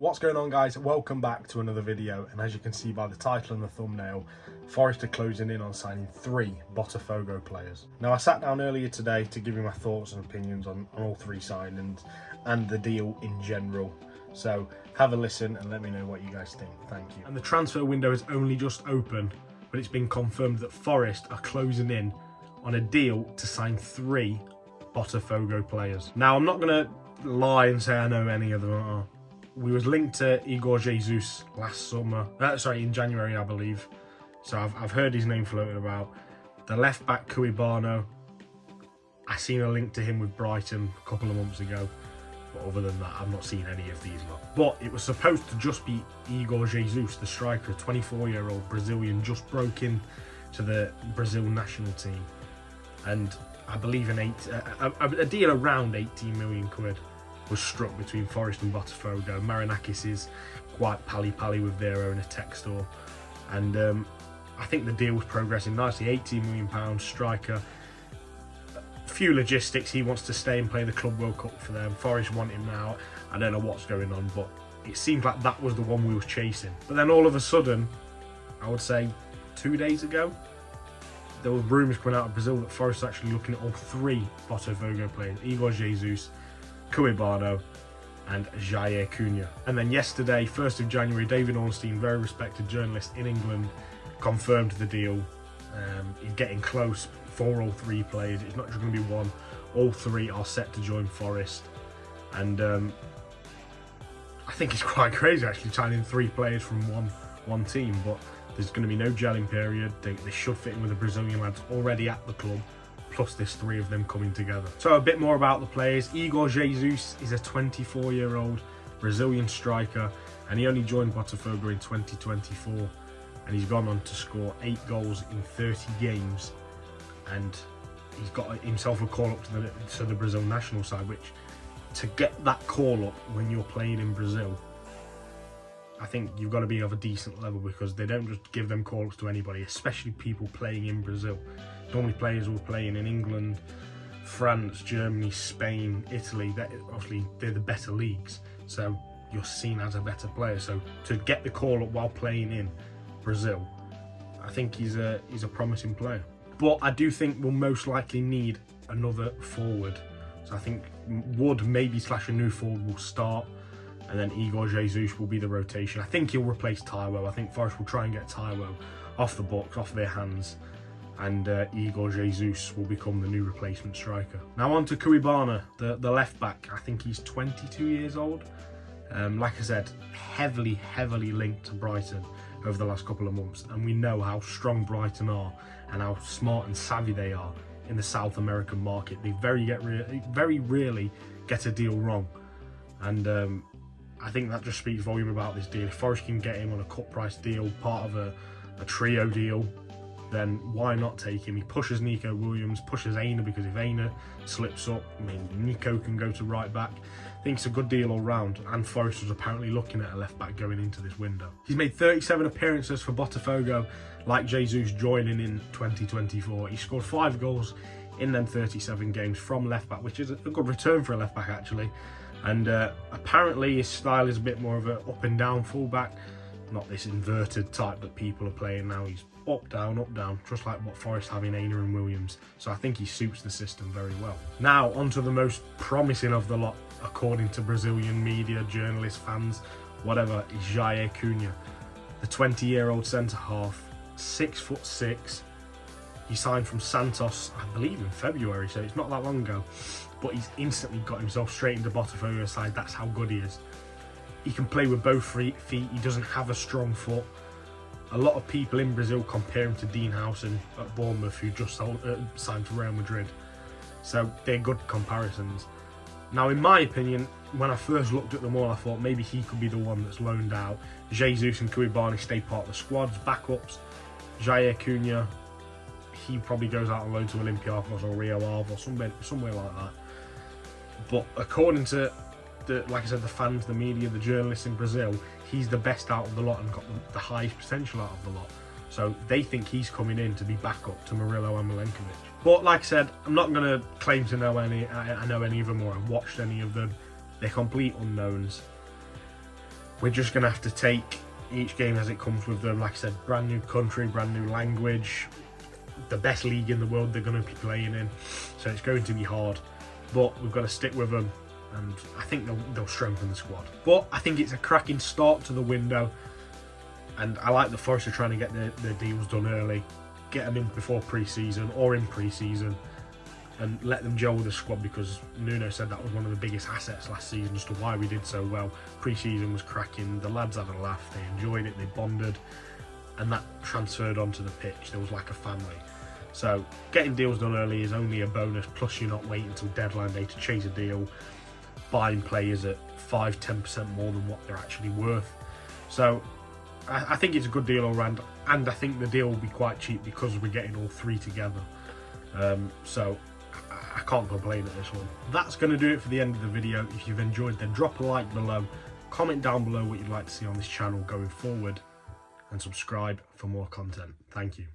What's going on, guys? Welcome back to another video, and as you can see by the title and the thumbnail, Forest are closing in on signing 3 Botafogo players. Now, I sat down earlier today to give you my thoughts and opinions on all 3 signings and the deal in general. So have a listen and let me know what you guys think. Thank you. And the transfer window is only just open, but it's been confirmed that Forest are closing in on a deal to sign 3 Botafogo players. Now, I'm not going to lie and say I know any of them. We was linked to Igor Jesus last summer, in January, I believe. So I've heard his name floated about. The left back Cuibano, I seen a link to him with Brighton a couple of months ago. But other than that, I've not seen any of these lot. But it was supposed to just be Igor Jesus, the striker, a 24-year-old Brazilian, just broke in to the Brazil national team. And I believe a deal around 18 million quid was struck between Forest and Botafogo. Marinakis is quite pally-pally with their owner Textor, and I think the deal was progressing nicely. £18 million striker. Few logistics. He wants to stay and play the Club World Cup for them. Forest want him now. I don't know what's going on, but it seemed like that was the one we was chasing. But then all of a sudden, I would say 2 days ago, there were rumours coming out of Brazil that Forest are actually looking at all 3 Botafogo players: Igor Jesus, Cuibano and Jair Cunha. And then yesterday, 1st of January, David Ornstein, very respected journalist in England, confirmed the deal. He's getting close for all 3 players. It's not just going to be one. All 3 are set to join Forest. And I think it's quite crazy actually signing 3 players from one team, but there's going to be no gelling period. They should fit in with the Brazilian lads already at the club, plus there's 3 of them coming together. So a bit more about the players. Igor Jesus is a 24-year-old Brazilian striker, and he only joined Botafogo in 2024, and he's gone on to score 8 goals in 30 games, and he's got himself a call up to the Brazil national side, which, to get that call up when you're playing in Brazil, I think you've got to be of a decent level, because they don't just give them call-ups to anybody, especially people playing in Brazil. Normally players who are playing in England, France, Germany, Spain, Italy, obviously they're the better leagues, so you're seen as a better player. So to get the call-up while playing in Brazil, I think he's a promising player. But I do think we'll most likely need another forward. So I think Wood, maybe / a new forward, will start, and then Igor Jesus will be the rotation. I think he'll replace Taiwo. I think Forest will try and get Taiwo off the books, off their hands, and Igor Jesus will become the new replacement striker. Now on to Cuibano, the left back. I think he's 22 years old. Like I said, heavily linked to Brighton over the last couple of months, and we know how strong Brighton are and how smart and savvy they are in the South American market. They very rarely get a deal wrong, and I think that just speaks volume about this deal. If Forest can get him on a cut price deal, part of a trio deal, then why not take him? He pushes Nico Williams, pushes Aina, because if Aina slips up, I mean, Nico can go to right back. I think it's a good deal all round, and Forest was apparently looking at a left back going into this window. He's made 37 appearances for Botafogo, like Jesus joining in 2024. He scored 5 goals in them 37 games from left back, which is a good return for a left back actually. And apparently his style is a bit more of an up and down fullback, not this inverted type that people are playing now. He's up down, just like what Forest have in Aina and Williams. So I think he suits the system very well. Now onto the most promising of the lot, according to Brazilian media, journalists, fans, whatever, is Jair Cunha, the 20-year-old centre half, 6'6". He signed from Santos, I believe, in February, so it's not that long ago. But he's instantly got himself straight into Botafogo's side. That's how good he is. He can play with both feet. He doesn't have a strong foot. A lot of people in Brazil compare him to Dean Howson at Bournemouth, who just signed for Real Madrid. So they're good comparisons. Now, in my opinion, when I first looked at them all, I thought maybe he could be the one that's loaned out. Jesus and Cuibano stay part of the squads, backups. Jair Cunha, he probably goes out on loan to Olympiacos or Rio Ave or somewhere like that. But according to like I said, the fans, the media, the journalists in Brazil, he's the best out of the lot and got the highest potential out of the lot. So they think he's coming in to be backup to Murillo and Milenkovic. But like I said, I'm not going to claim to know I know any of them or I've watched any of them. They're complete unknowns. we're just going to have to take each game as it comes with them. Like I said, brand new country, brand new language, the best league in the world they're going to be playing in, so it's going to be hard, but we've got to stick with them, and I think they'll strengthen the squad. But I think it's a cracking start to the window, and I like the Forest are trying to get their deals done early, get them in before pre-season or in pre-season, and let them gel with the squad, because Nuno said that was one of the biggest assets last season as to why we did so well. Pre-season was cracking, the lads had a laugh, they enjoyed it, they bonded, and that transferred onto the pitch. There was like a family. So getting deals done early is only a bonus, plus you're not waiting until deadline day to chase a deal, buying players at 5-10% more than what they're actually worth. So I think it's a good deal all round, and I think the deal will be quite cheap because we're getting all three together. So I can't complain at this one. That's going to do it for the end of the video. If you've enjoyed, then drop a like below, comment down below what you'd like to see on this channel going forward, and subscribe for more content. Thank you.